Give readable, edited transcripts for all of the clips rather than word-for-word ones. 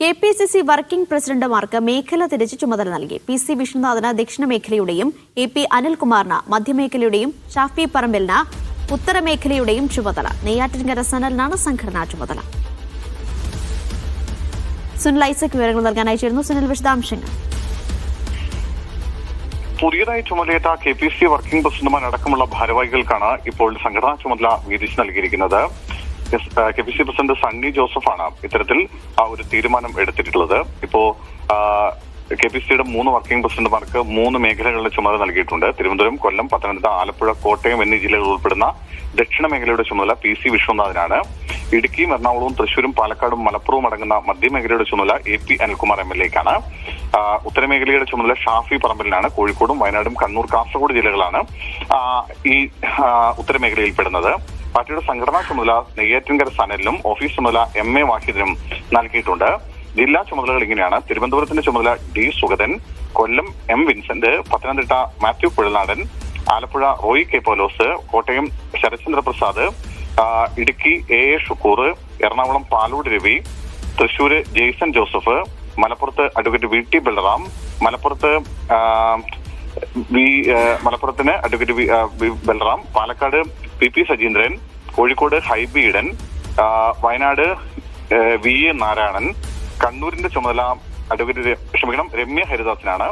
KPCC working പ്രസിഡന്റുമാർക്ക് മേഖല തിരിച്ച് ചുമതല നൽകി. PC വിഷ്ണുനാഥിന് ദക്ഷിണ മേഖലയുടെയും AP അനിൽകുമാറിന് മധ്യമേഖലയുടെയും ഷാഫി പറമ്പിലിന് ഉത്തരമേഖലയുടെയും ചുമതല. നെയ്യാറ്റിൻകര സനലിനാണ് സംഘടനാ ചുമതല. സുനിൽ ഐസക് വിവരങ്ങൾ നൽകാനായി ചേരുന്നു. സുനിൽ, വിശദാംശങ്ങൾ. പുതിയതായി ചുമതലയേറ്റ KPCC വർക്കിംഗ് പ്രസിഡന്റുമാരടക്കമുള്ള ഭാരവാഹികൾക്കാണ് ഇപ്പോൾ സംഘടനാ ചുമതല വീതിച്ച് നൽകിയിരിക്കുന്നത്. KPCC പ്രസിഡന്റ് സണ്ണി ജോസഫാണ് ഇത്തരത്തിൽ ഒരു തീരുമാനം എടുത്തിട്ടുള്ളത്. ഇപ്പോ KPCCയുടെ 3 വർക്കിംഗ് പ്രസിഡന്റുമാർക്ക് 3 മേഖലകളുടെ ചുമതല നൽകിയിട്ടുണ്ട്. തിരുവനന്തപുരം, കൊല്ലം, പത്തനംതിട്ട, ആലപ്പുഴ, കോട്ടയം എന്നീ ജില്ലകൾ ഉൾപ്പെടുന്ന ദക്ഷിണ മേഖലയുടെ ചുമതല PC വിശ്വനാഥിനാണ്. ഇടുക്കിയും എറണാകുളവും തൃശൂരും പാലക്കാടും മലപ്പുറവും അടങ്ങുന്ന മധ്യമേഖലയുടെ ചുമതല AP അനിൽകുമാർ MLAക്കാണ്. ഉത്തരമേഖലയുടെ ചുമതല ഷാഫി പറമ്പിലിനാണ്. കോഴിക്കോടും വയനാടും കണ്ണൂർ, കാസർഗോഡ് ജില്ലകളാണ് ഈ ഉത്തരമേഖലയിൽപ്പെടുന്നത്. പാർട്ടിയുടെ സംഘടനാ ചുമതല നെയ്യാറ്റിൻകര സനലിനും ഓഫീസ് ചുമതല MA വാഹിദിനും നൽകിയിട്ടുണ്ട്. ജില്ലാ ചുമതലകൾ ഇങ്ങനെയാണ്: തിരുവനന്തപുരത്തിന്റെ ചുമതല D Sugathan, Kollam M Vincent, Pathanamthitta Mathew Kuzhalnadan, Alappuzha Roy K Paulose, Kottayam Sarathchandra Prasad, Idukki AA Shukkoor, Ernakulam Palode Ravi, Thrissur Jaison Joseph, മലപ്പുറത്ത് അഡ്വക്കേറ്റ് VT ബൽറാം, മലപ്പുറത്തിന് advocate Balram, Palakkad PP Sajeendran, Kozhikode Hibi Eden, Wayanad VA Narayanan, കണ്ണൂരിന്റെ ചുമതല രമ്യ ഹരിദാസിനാണ്.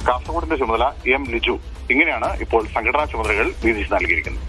കാസർഗോഡിന്റെ ചുമതല M ലിജു. ഇങ്ങനെയാണ് ഇപ്പോൾ സംഘടനാ ചുമതലകൾ വീതിച്ച് നൽകിയിരിക്കുന്നത്.